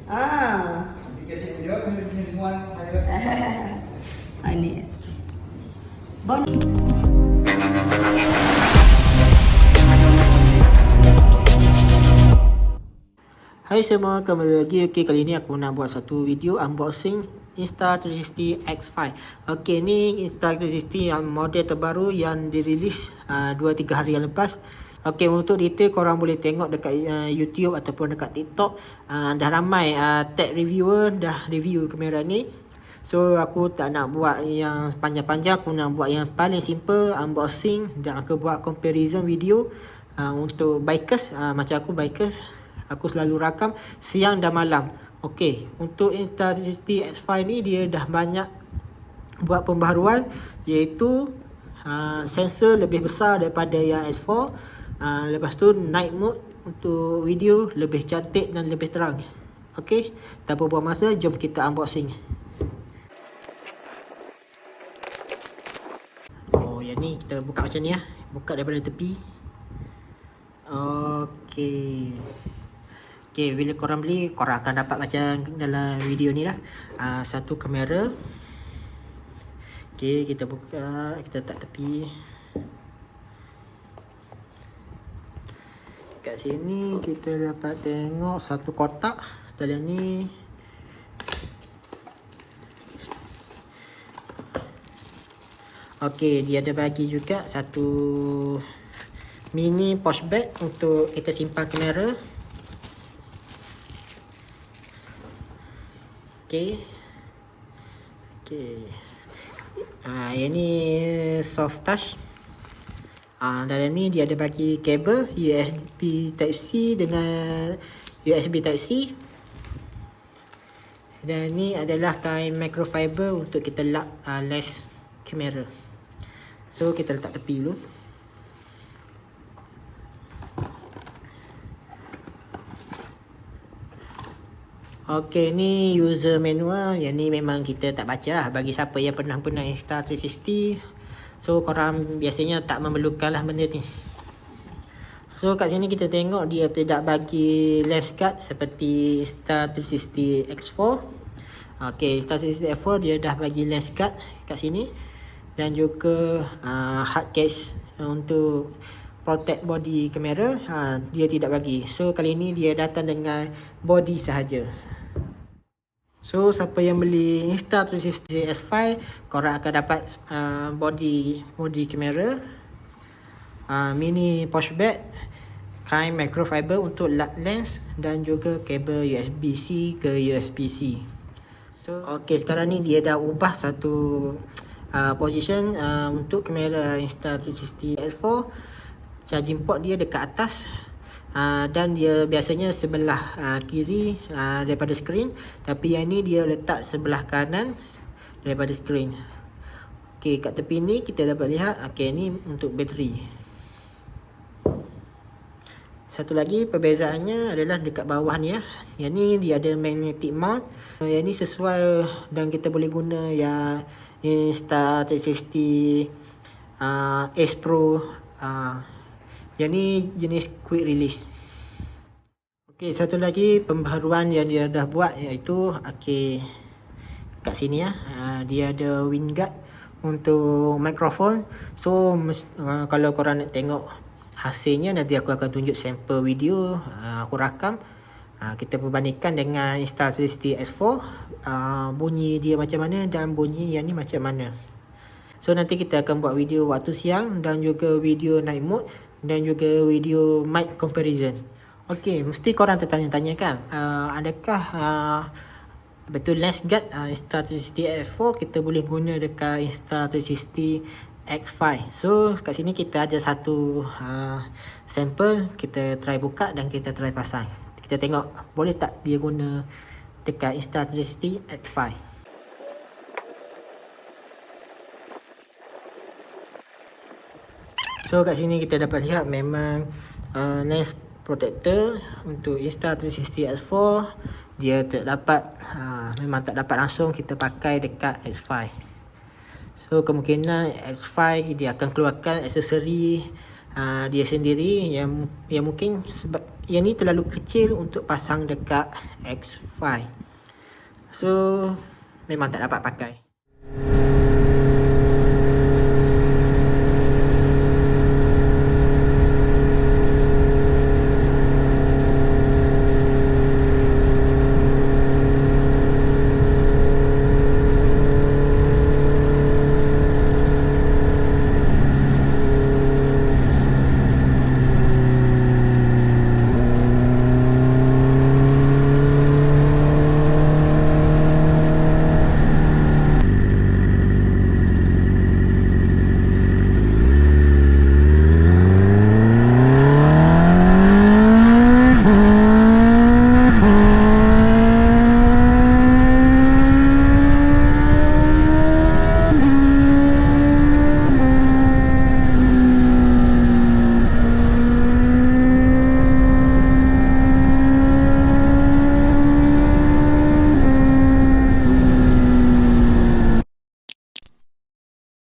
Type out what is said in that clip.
Ah. Ini. Bon. Hai semua, kembali lagi. Okey, kali ni aku nak buat satu video unboxing Insta360 X5. Okey, ni Insta360 yang model terbaru yang dirilis 2-3 hari yang lepas. Okey, untuk detail korang boleh tengok dekat YouTube ataupun dekat TikTok. Dah ramai tech reviewer dah review kamera ni. So aku tak nak buat yang panjang-panjang, aku nak buat yang paling simple, unboxing, dan aku buat comparison video untuk bikers. Macam aku bikers, aku selalu rakam siang dan malam. Okey, untuk Insta360 X5 ni dia dah banyak buat pembaharuan, iaitu sensor lebih besar daripada yang S4. Lepas tu night mode untuk video lebih cantik dan lebih terang. Okey, tanpa buang masa, jom kita unboxing. Oh, yang ni kita buka macam ni lah. Buka daripada tepi. Okey. Okay, bila korang beli, korang akan dapat macam dalam video ni lah. Satu kamera. Okay, kita buka, kita letak tepi. Kat sini kita dapat tengok satu kotak. Dalam ni okay, dia ada bagi juga satu mini pouch bag untuk kita simpan kamera. Okay. Yang ni soft touch. Dalam ni dia ada bagi kabel USB Type-C dengan USB Type-C. Dan ni adalah kain microfiber untuk kita lap lens kamera. So kita letak tepi dulu. Okey, ni user manual. Yang ni memang kita tak baca lah. Bagi siapa yang pernah guna Insta360, so korang biasanya tak memerlukan lah benda ni. So kat sini kita tengok dia tidak bagi lens guard seperti Insta360 X4. Okey, Insta360 X4 dia dah bagi lens guard kat sini. Dan juga hard case untuk protect body kamera, dia tidak bagi. So kali ni dia datang dengan body sahaja. So siapa yang beli Insta360 X5, korang akan dapat body kamera, mini pouch bag, kain microfiber untuk lap lens, dan juga kabel USB-C ke USB-C. So okey, sekarang ni dia dah ubah satu position untuk kamera Insta360 X4. Charging port dia dekat atas. Dan dia biasanya sebelah kiri daripada skrin, tapi yang ni dia letak sebelah kanan daripada skrin. Okey, kat tepi ni kita dapat lihat, okey, ni untuk bateri. Satu lagi perbezaannya adalah dekat bawah ni ya. Yang ni dia ada magnetic mount. Yang ni sesuai dan kita boleh guna yang Insta360 Ace Pro. Yang ni jenis quick release. Okey, satu lagi pembaharuan yang dia dah buat, iaitu okey, kat sini ya, dia ada wind guard untuk mikrofon. So kalau korang nak tengok hasilnya, nanti aku akan tunjuk sampel video aku rakam. Kita perbandingkan dengan Insta360 X4, bunyi dia macam mana dan bunyi yang ni macam mana. So nanti kita akan buat video waktu siang dan juga video night mode dan juga video mic comparison. Okey, mesti korang tertanya-tanya kan, adakah betul lens guard Insta360 X4 kita boleh guna dekat Insta360 X5. So kat sini kita ada satu sampel, kita try buka dan kita try pasang. Kita tengok boleh tak dia guna dekat Insta360 X5. So kat sini kita dapat lihat memang lens protector untuk Insta360 X4 dia terdapat, memang tak dapat langsung kita pakai dekat X5. So kemungkinan X5 dia akan keluarkan aksesori dia sendiri yang mungkin sebab yang ni terlalu kecil untuk pasang dekat X5. So memang tak dapat pakai.